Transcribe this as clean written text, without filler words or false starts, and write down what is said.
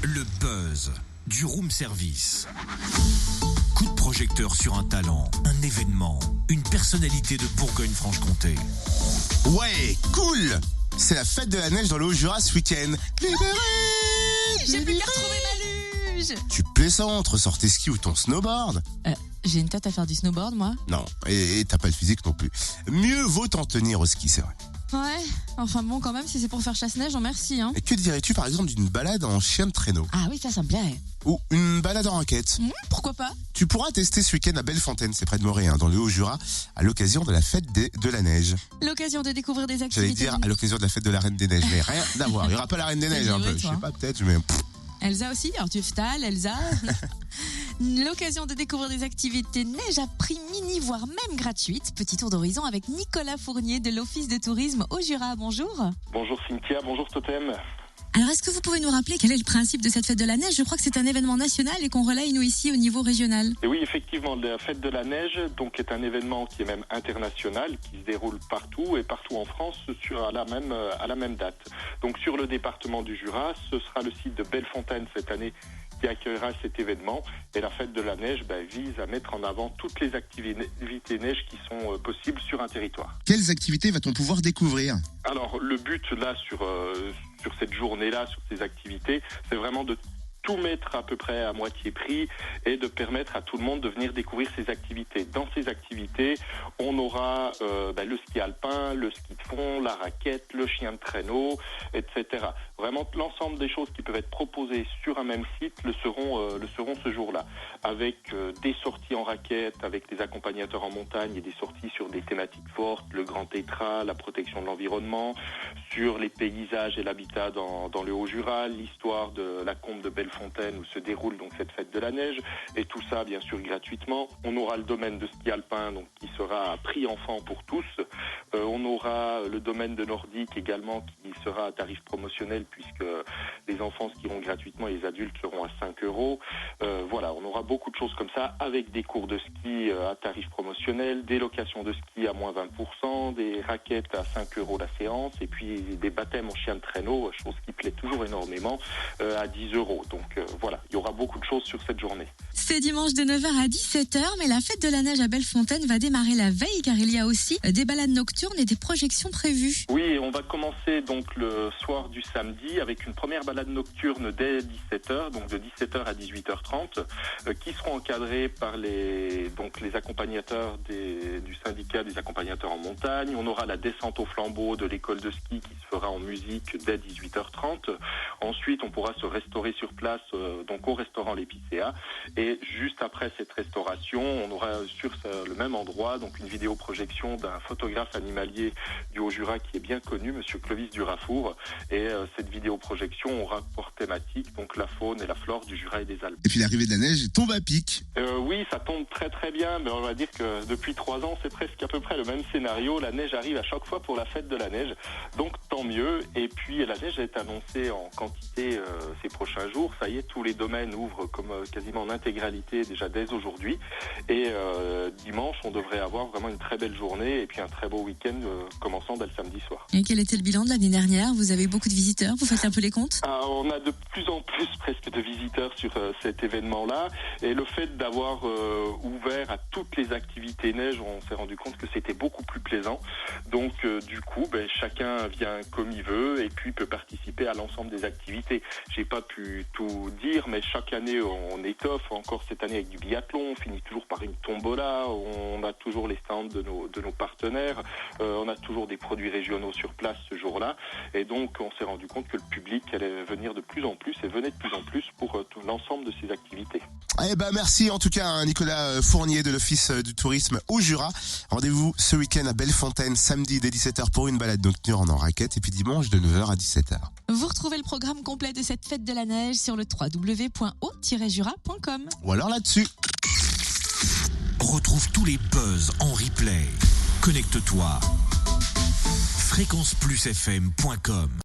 Le buzz du room service. Coup de projecteur sur un talent, un événement, une personnalité de Bourgogne-Franche-Comté. Ouais, cool. C'est la fête de la neige dans le Haut-Jura ce week-end. J'ai plus qu'à retrouver ma luge. Tu plaisantes, ressors tes skis ou ton snowboard? J'ai une tête à faire du snowboard, moi. Non, et t'as pas le physique non plus. Mieux vaut t'en tenir au ski, c'est vrai. Ouais, enfin bon, quand même, si c'est pour faire chasse-neige, merci, hein. Et que dirais-tu par exemple d'une balade en chien de traîneau? Ah oui, ça me plairait. Ou une balade en raquette? Pourquoi pas? Tu pourras tester ce week-end à Bellefontaine, c'est près de Morée, dans le Haut-Jura, à l'occasion de la fête de la neige. L'occasion de découvrir des activités. J'allais dire à l'occasion de la fête de la Reine des Neiges, mais rien à voir. Il n'y aura pas la Reine des Neiges, un peu. Je sais pas, peut-être, mais... Elsa aussi, Arthur Ftal, Elsa. L'occasion de découvrir des activités neige à prix mini, voire même gratuite. Petit tour d'horizon avec Nicolas Fournier de l'Office de tourisme au Jura. Bonjour. Bonjour Cynthia, bonjour Totem. Alors, est-ce que vous pouvez nous rappeler quel est le principe de cette fête de la neige? Je crois que c'est un événement national et qu'on relaye, nous, ici, au niveau régional. Et oui, effectivement, la fête de la neige donc, est un événement qui est même international, qui se déroule partout et partout en France à la même date. Donc, sur le département du Jura, ce sera le site de Bellefontaine cette année qui accueillera cet événement. Et la fête de la neige vise à mettre en avant toutes les activités neige qui sont possibles sur un territoire. Quelles activités va-t-on pouvoir découvrir? Alors, le but, là, sur cette journée-là, sur ces activités, c'est vraiment de tout mettre à peu près à moitié prix et de permettre à tout le monde de venir découvrir ces activités. Dans ces activités, on aura le ski alpin, le ski de fond, la raquette, le chien de traîneau, etc. Vraiment, l'ensemble des choses qui peuvent être proposées sur un même site le seront ce jour-là, avec des sorties en raquette, avec des accompagnateurs en montagne et des sorties sur des thématiques fortes, le grand tétra, la protection de l'environnement, sur les paysages et l'habitat dans le Haut-Jura, l'histoire de la combe de Bellefontaine où se déroule donc cette fête de la neige, et tout ça bien sûr gratuitement. On aura le domaine de ski alpin donc qui sera à prix enfant pour tous. On aura le domaine de nordique également qui sera à tarif promotionnel puisque les enfants skieront gratuitement et les adultes seront à 5 €. Voilà, on aura beaucoup de choses comme ça avec des cours de ski à tarif promotionnel, des locations de ski à moins 20%, des raquettes à 5 € la séance et puis des baptêmes en chien de traîneau, chose qui plaît toujours énormément, à 10 €. Donc voilà, il y aura beaucoup de choses sur cette journée. C'est dimanche de 9h à 17h, mais la fête de la neige à Bellefontaine va démarrer la veille car il y a aussi des balades nocturnes et des projections prévues. Oui, on va commencer donc le soir du samedi avec une première balade nocturne dès 17h, donc de 17h à 18h30, qui seront encadrés par les accompagnateurs du syndicat des accompagnateurs en montagne. On aura la descente au flambeau de l'école de ski qui se fera en musique dès 18h30. Ensuite, on pourra se restaurer sur place donc au restaurant l'Épicéa. Et juste après cette restauration, on aura sur le même endroit donc une vidéoprojection d'un photographe animalier du Haut-Jura qui est bien connu, Monsieur Clovis Durafour. Et cette vidéoprojection aura pour thématique donc la faune et la flore du Jura et des Alpes. Et puis l'arrivée de la neige tombe à pic. Oui, ça tombe très très bien, mais on va dire que depuis 3 ans, c'est presque à peu près le même scénario. La neige arrive à chaque fois pour la fête de la neige, donc tant mieux. Et puis la neige est annoncée en quantité ces prochains jours. Ça y est, tous les domaines ouvrent comme quasiment en intégralité déjà dès aujourd'hui. Et dimanche, on devrait avoir vraiment une très belle journée et puis un très beau week-end commençant dès le samedi soir. Et quel était le bilan de l'année dernière? Vous avez eu beaucoup de visiteurs, vous faites un peu les comptes? On a de plus en plus presque de visiteurs sur cet événement-là. Et le fait d'avoir ouvert à toutes les activités neige, on s'est rendu compte que c'était beaucoup plus plaisant. Donc du coup, chacun vient comme il veut et puis peut participer à l'ensemble des activités. J'ai pas pu tout dire, mais chaque année on étoffe. Encore cette année avec du biathlon, on finit toujours par une tombola. On a toujours les stands de nos partenaires. On a toujours des produits régionaux sur place ce jour-là. Et donc on s'est rendu compte que le public allait venir de plus en plus et venait de plus en plus pour l'ensemble de ces activités. Eh ben merci en tout cas Nicolas Fournier de l'Office du tourisme au Jura. Rendez-vous ce week-end à Bellefontaine, samedi dès 17h pour une balade nocturne en raquette et puis dimanche de 9h à 17h. Vous retrouvez le programme complet de cette fête de la neige sur le www.o-jura.com. Ou alors là-dessus. Retrouve tous les buzz en replay. Connecte-toi. fréquenceplusfm.com